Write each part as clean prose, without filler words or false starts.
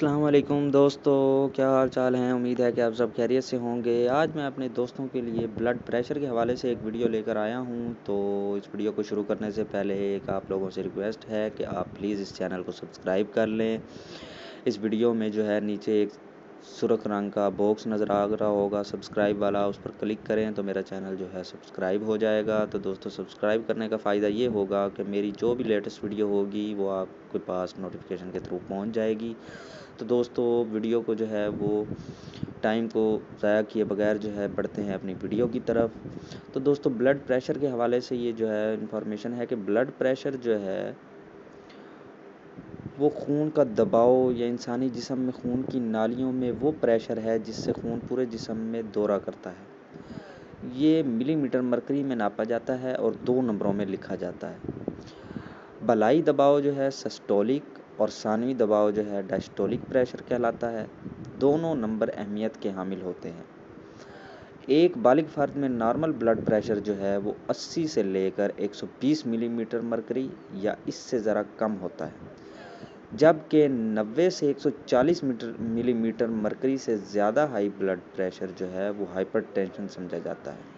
السلام علیکم دوستو، کیا حال چال ہیں؟ امید ہے کہ آپ سب خیریت سے ہوں گے۔ آج میں اپنے دوستوں کے لیے بلڈ پریشر کے حوالے سے ایک ویڈیو لے کر آیا ہوں۔ تو اس ویڈیو کو شروع کرنے سے پہلے ایک آپ لوگوں سے ریکویسٹ ہے کہ آپ پلیز اس چینل کو سبسکرائب کر لیں۔ اس ویڈیو میں جو ہے نیچے ایک سرخ رنگ کا باکس نظر آ رہا ہوگا سبسکرائب والا، اس پر کلک کریں تو میرا چینل جو ہے سبسکرائب ہو جائے گا۔ تو دوستو سبسکرائب کرنے کا فائدہ یہ ہوگا کہ میری جو بھی لیٹسٹ ویڈیو ہوگی وہ آپ کے پاس نوٹیفیکیشن کے تھرو پہنچ جائے گی۔ تو دوستو ویڈیو کو جو ہے وہ ٹائم کو ضائع کیے بغیر جو ہے بڑھتے ہیں اپنی ویڈیو کی طرف۔ تو دوستو بلڈ پریشر کے حوالے سے یہ جو ہے انفارمیشن ہے کہ بلڈ پریشر جو ہے وہ خون کا دباؤ یا انسانی جسم میں خون کی نالیوں میں وہ پریشر ہے جس سے خون پورے جسم میں دورہ کرتا ہے۔ یہ ملی میٹر مرکری میں ناپا جاتا ہے اور 2 نمبروں میں لکھا جاتا ہے۔ بالائی دباؤ جو ہے سسٹولک اور ثانوی دباؤ جو ہے ڈائسٹولک پریشر کہلاتا ہے۔ دونوں نمبر اہمیت کے حامل ہوتے ہیں۔ ایک بالغ فرد میں نارمل بلڈ پریشر جو ہے وہ 80 سے لے کر 120 ملی میٹر مرکری یا اس سے ذرا کم ہوتا ہے، جبکہ 90 سے 140 ملی میٹر مرکری سے زیادہ ہائی بلڈ پریشر جو ہے وہ ہائپر ٹینشن سمجھا جاتا ہے۔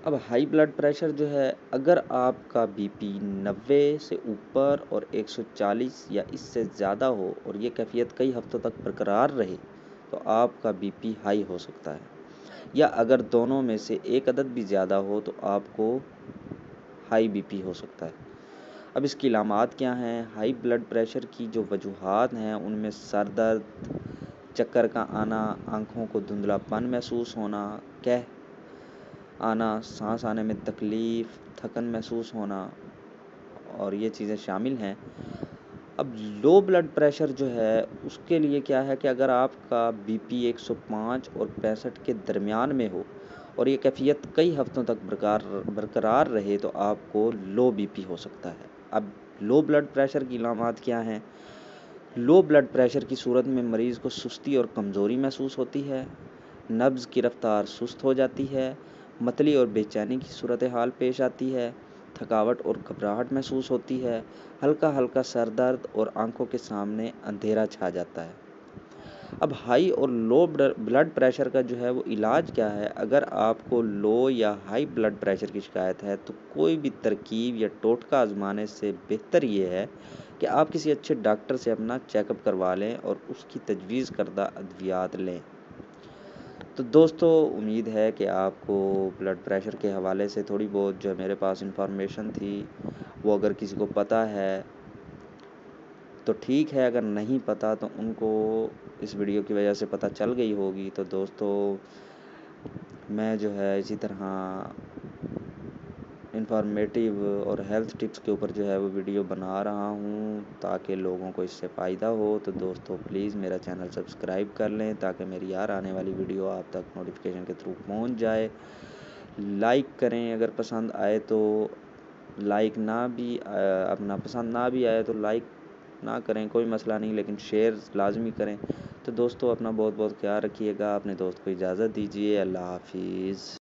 اب ہائی بلڈ پریشر جو ہے اگر آپ کا بی پی 90 سے اوپر اور 140 یا اس سے زیادہ ہو اور یہ کیفیت کئی ہفتوں تک برقرار رہے تو آپ کا بی پی ہائی ہو سکتا ہے، یا اگر دونوں میں سے ایک عدد بھی زیادہ ہو تو آپ کو ہائی بی پی ہو سکتا ہے۔ اب اس کی علامات کیا ہیں؟ ہائی بلڈ پریشر کی جو وجوہات ہیں ان میں سر درد، چکر کا آنا، آنکھوں کو دھندلا پن محسوس ہونا، قے آنا، سانس آنے میں تکلیف، تھکن محسوس ہونا اور یہ چیزیں شامل ہیں۔ اب لو بلڈ پریشر جو ہے اس کے لیے کیا ہے کہ اگر آپ کا بی پی 105 اور 65 کے درمیان میں ہو اور یہ کیفیت کئی ہفتوں تک برقرار رہے تو آپ کو لو بی پی ہو سکتا ہے۔ اب لو بلڈ پریشر کی علامات کیا ہیں؟ لو بلڈ پریشر کی صورت میں مریض کو سستی اور کمزوری محسوس ہوتی ہے، نبض کی رفتار سست ہو جاتی ہے، متلی اور بے چینی کی صورتحال پیش آتی ہے، تھکاوٹ اور گھبراہٹ محسوس ہوتی ہے، ہلکا ہلکا سر درد اور آنکھوں کے سامنے اندھیرا چھا جاتا ہے۔ اب ہائی اور لو بلڈ پریشر کا جو ہے وہ علاج کیا ہے؟ اگر آپ کو لو یا ہائی بلڈ پریشر کی شکایت ہے تو کوئی بھی ترکیب یا ٹوٹکا آزمانے سے بہتر یہ ہے کہ آپ کسی اچھے ڈاکٹر سے اپنا چیک اپ کروا لیں اور اس کی تجویز کردہ ادویات لیں۔ تو دوستو امید ہے کہ آپ کو بلڈ پریشر کے حوالے سے تھوڑی بہت جو میرے پاس انفارمیشن تھی وہ اگر کسی کو پتہ ہے تو ٹھیک ہے، اگر نہیں پتہ تو ان کو اس ویڈیو کی وجہ سے پتہ چل گئی ہوگی۔ تو دوستو میں جو ہے اسی طرح انفارمیٹیو اور ہیلتھ ٹپس کے اوپر جو ہے وہ ویڈیو بنا رہا ہوں تاکہ لوگوں کو اس سے فائدہ ہو۔ تو دوستو پلیز میرا چینل سبسکرائب کر لیں تاکہ میری آنے والی ویڈیو آپ تک نوٹیفیکیشن کے تھرو پہنچ جائے۔ لائک کریں اگر پسند آئے تو، لائک نہ بھی اپنا پسند نہ بھی آئے تو لائک نہ کریں کوئی مسئلہ نہیں، لیکن شیئر لازمی کریں۔ تو دوستو اپنا بہت بہت خیال رکھیے گا، اپنے دوست کو اجازت دیجیے۔ اللہ حافظ۔